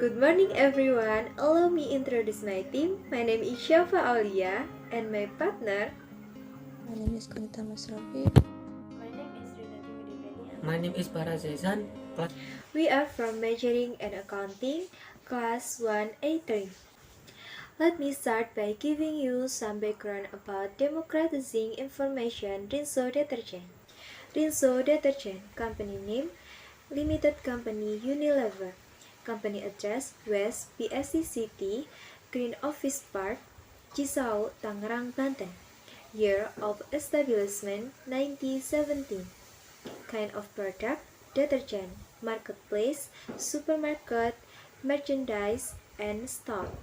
Good morning everyone. Allow me introduce my team. My name is Shafa Aulia and my partner. My name is Kunita Masrafi. My name is Rina Timidipeni. My name is Parazezan. We are from Measuring and Accounting, Class 1A3. Let me start by giving you some background about democratizing information Rinso detergent. Rinso detergent, company name, limited company Unilever, company address West PSC City, Green Office Park, Cisau, Tangerang, Banten. Year of establishment 1917. Kind of product detergent, marketplace, supermarket, merchandise, and stock.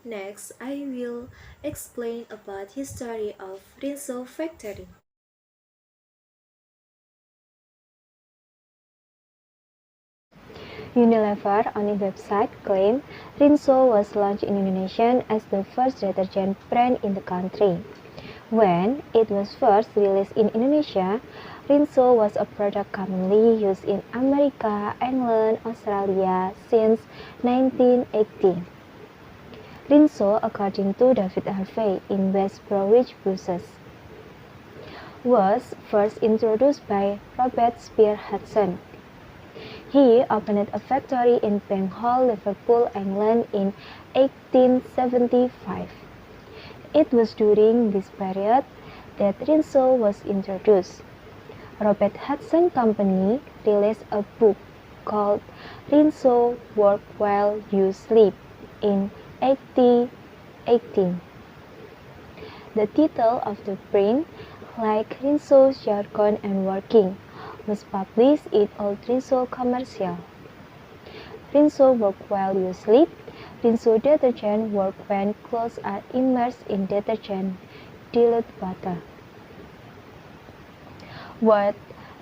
Next, I will explain about history of Rinso factory. Unilever on its website claimed Rinso was launched in Indonesia as the first detergent brand in the country. When it was first released in Indonesia, Rinso was a product commonly used in America, England, Australia since 1980. Rinso, according to David Harvey in West Bromwich, Brussels, was first introduced by Robert Spear Hudson. He opened a factory in Bank Hall, Liverpool, England in 1875. It was during this period that Rinso was introduced. Robert Hudson Company released a book called Rinso Work While You Sleep in 1818. The title of the print, like Rinso's Jargon and Working, was published in Old Rinso Commercial. Rinso Work While You Sleep. Rinso detergent work when clothes are immersed in detergent, dilute water. What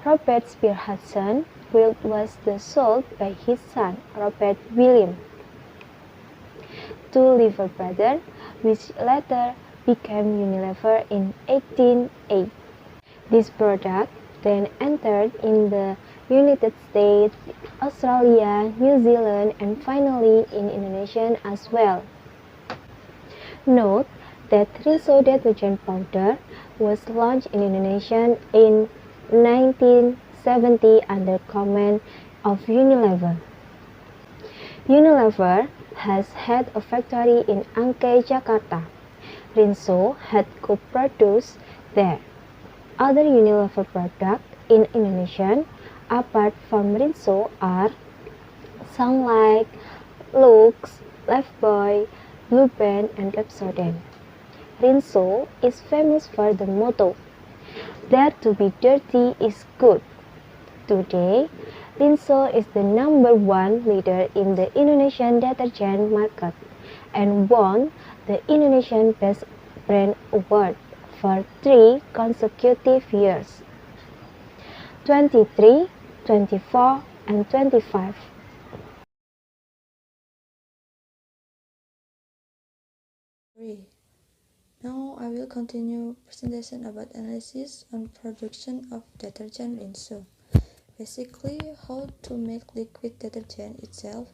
Robert Spear Hudson built was the sold by his son, Robert William, to Lever Brothers, which later became Unilever in 1808. This product then entered in the United States, Australia, New Zealand, and finally in Indonesia as well. Note that Rinso detergent powder was launched in Indonesia in 1970 under command of Unilever. Unilever has had a factory in Angke, Jakarta. Rinso had co-produced there. Other Unilever products in Indonesia, apart from Rinso, are Sunlight, Lux, Lifebuoy, Blue Band, and Pepsodent. Rinso is famous for the motto, "Dare to be dirty is good." Today, Rinso is the #1 leader in the Indonesian detergent market and won the Indonesian Best Brand Award for 3 consecutive years, 23, 24, and 25. Now I will continue presentation about analysis on production of detergent Rinso. Basically, how to make liquid detergent itself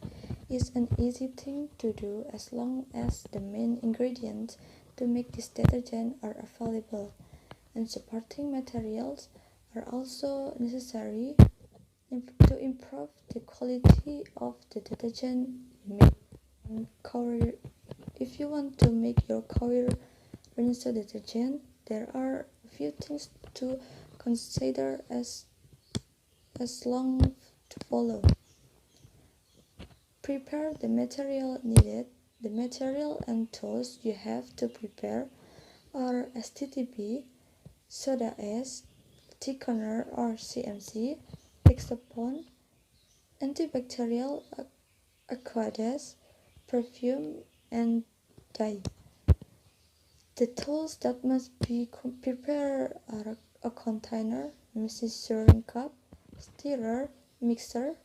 is an easy thing to do as long as the main ingredients to make this detergent are available, and supporting materials are also necessary to improve the quality of the detergent you make. If you want to make your coir Rinso detergent, there are a few things to consider as long to follow. Prepare the material needed. The material and tools you have to prepare are STTB, soda ash, thickener or CMC, hexapone, antibacterial, aqueous, perfume, and dye. The tools that must be prepared are a container, measuring cup, stirrer, mixer.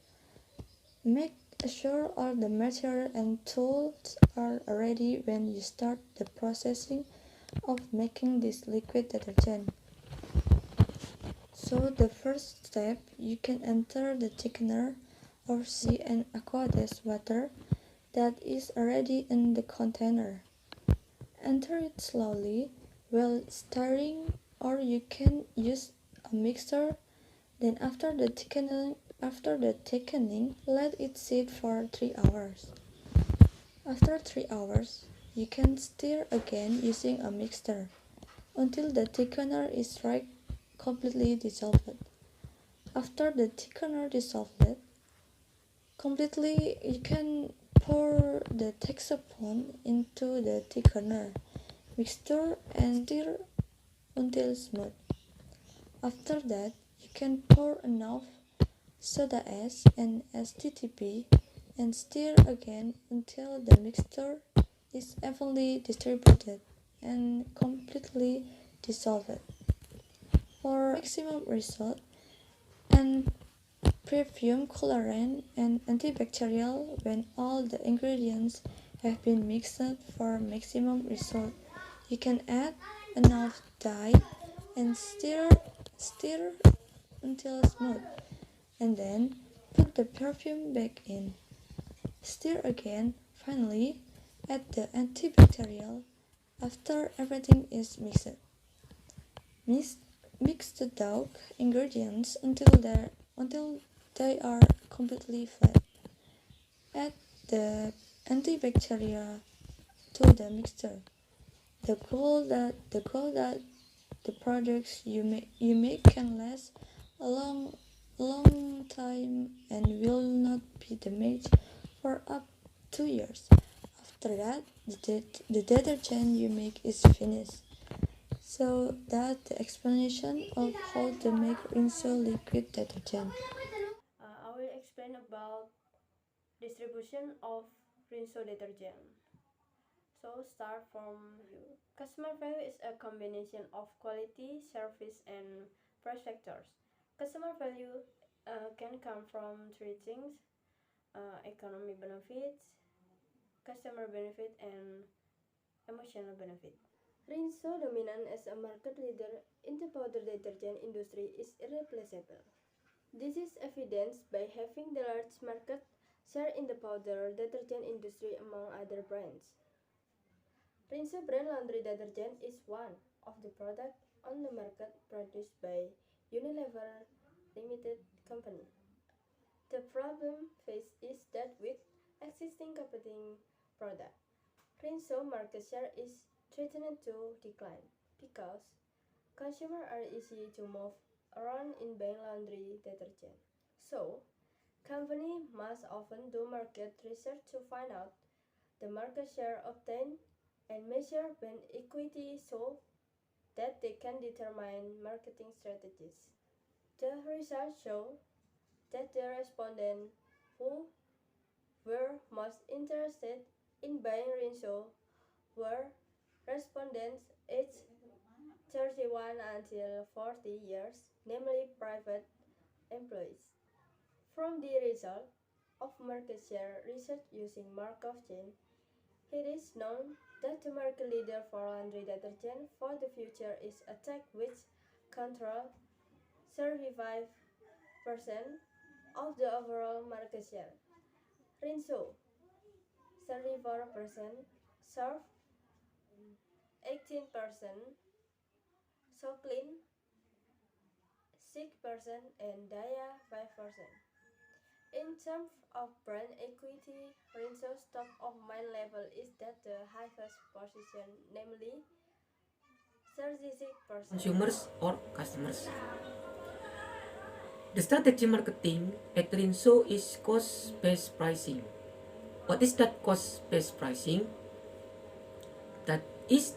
Make sure all the material and tools are ready when you start the processing of making this liquid detergent. So the first step, you can enter the thickener or sea and aqueous water that is already in the container. Enter it slowly while stirring, or you can use a mixer. Then after the thickening, let it sit for 3 hours. After 3 hours, you can stir again using a mixer until the thickener is completely dissolved. After the thickener dissolved completely, you can pour the hexapone into the thickener mixture and stir until smooth. After that, you can pour enough soda ash and STTP and stir again until the mixture is evenly distributed and completely dissolved. For maximum result, and perfume colorant and antibacterial when all the ingredients have been mixed for maximum result. You can add enough dye and stir until smooth, and then put the perfume back in. Stir again. Finally, add the antibacterial after everything is mixed. Mix the dough ingredients until they are completely flat. Add the antibacterial to the mixture. The goal that the products you make can last a long time and will not be damaged for up 2 years. After that, the detergent you make is finished. So that's the explanation of how to make Rinso liquid detergent. I will explain about distribution of Rinso detergent. So start from here. Customer value is a combination of quality, service, and price factors. Customer value can come from three things: economic benefits, customer benefit, and emotional benefit. Rinso dominant as a market leader in the powder detergent industry is irreplaceable. This is evidenced by having the largest market share in the powder detergent industry among other brands. Rinso brand laundry detergent is one of the products on the market produced by Unilever Limited Company. The problem faced is that with existing competing products, Rinso market share is threatened to decline because consumers are easy to move around in buying laundry detergent. So, companies must often do market research to find out the market share obtained and measure brand equity so that they can determine marketing strategies. The research showed that the respondents who were most interested in buying Rinso were respondents aged 31 until 40 years, namely private employees. From the result of market share research using Markov chain, it is known that the market leader for laundry detergent for the future is a tech which controls 35% of the overall market share. Rinso 34%, Surf 18%, Soclean 6%, and Daya 5%. In terms of brand equity, Rinso's top of mind level is that the highest position, namely 36%. Consumers or customers. The strategy marketing at Rinso is cost-based pricing. What is that cost-based pricing? That is,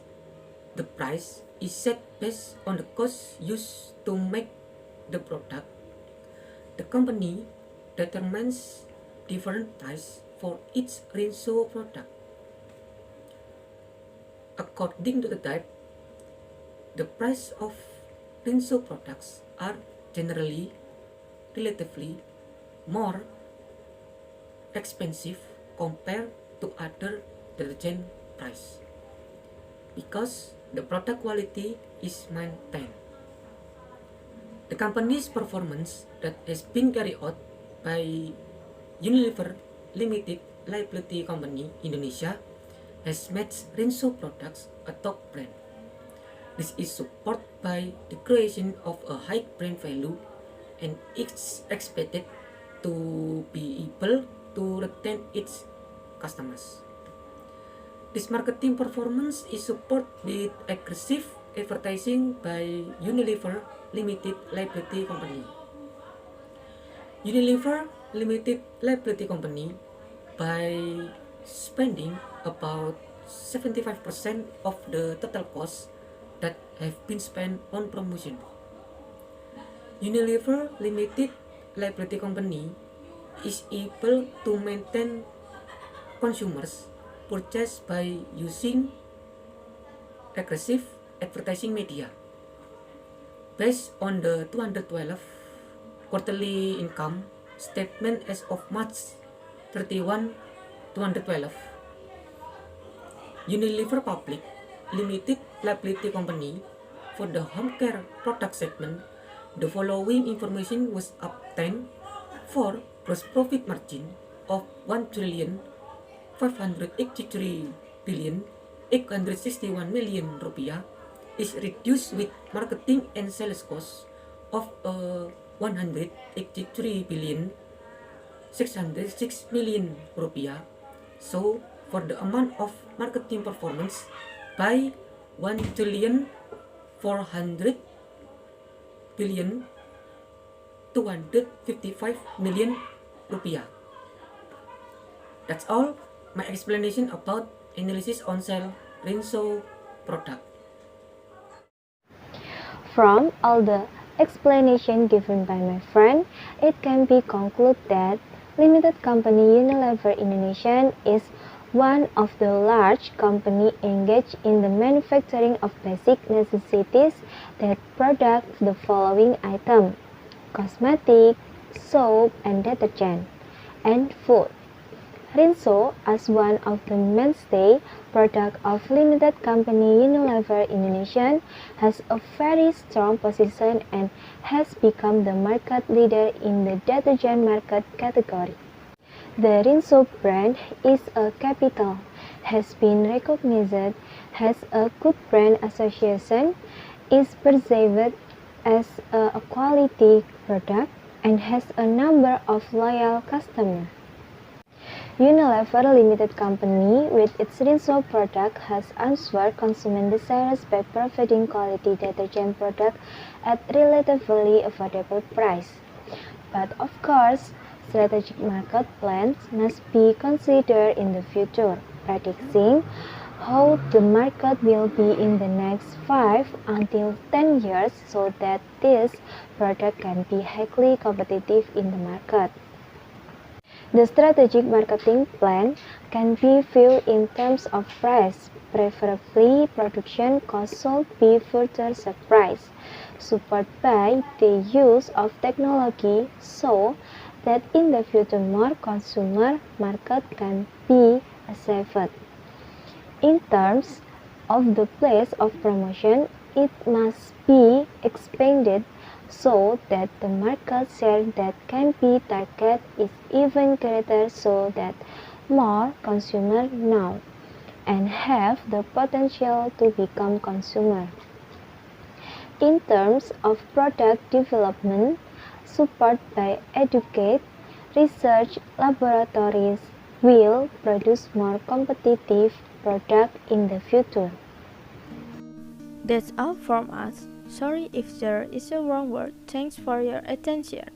the price is set based on the cost used to make the product. The company determines different price for each Rinso product. According to the type, the price of Rinso products are generally relatively more expensive compared to other detergent price because the product quality is maintained. The company's performance that has been carried out by Unilever Limited Liability Company Indonesia has made Rinso products a top brand. This is supported by the creation of a high brand value and is expected to be able to retain its customers. This marketing performance is supported with aggressive advertising by Unilever Limited Liability Company. Unilever Limited Liability Company, by spending about 75% of the total cost that have been spent on promotion. Unilever Limited Liability Company is able to maintain consumers' purchase by using aggressive advertising media. Based on the 2012 quarterly income statement as of March 31, 2012, Unilever Public Limited Liability Company, for the home care product segment, the following information was obtained for gross profit margin of 1,583,861,000,000 rupiah is reduced with marketing and sales costs of 183,606,000,000 rupiah. So for the amount of marketing performance by 1,400,255,000,000 rupiah. That's all my explanation about analysis on sale Rinso product. From all the explanation given by my friend, it can be concluded that limited company Unilever Indonesia is one of the large company engaged in the manufacturing of basic necessities that produce the following item: cosmetic, soap and detergent, and food. Rinso, as one of the mainstay product of limited company Unilever Indonesia, has a very strong position and has become the market leader in the detergent market category. The Rinso brand is a capital, has been recognized, has a good brand association, is perceived as a quality product, and has a number of loyal customers. Unilever Limited Company, with its Rinso product, has answered consumer desires by providing quality detergent product at relatively affordable price. But of course, strategic market plans must be considered in the future, predicting how the market will be in the next 5 until 10 years so that this product can be highly competitive in the market. The strategic marketing plan can be viewed in terms of price. Preferably, production costs should be further suppressed, supported by the use of technology so that in the future more consumer market can be achieved. In terms of the place of promotion, it must be expanded so that the market share that can be targeted is even greater so that more consumers know and have the potential to become consumers. In terms of product development, support by educate, research laboratories will produce more competitive products in the future. That's all from us. Sorry if there is a wrong word. Thanks for your attention.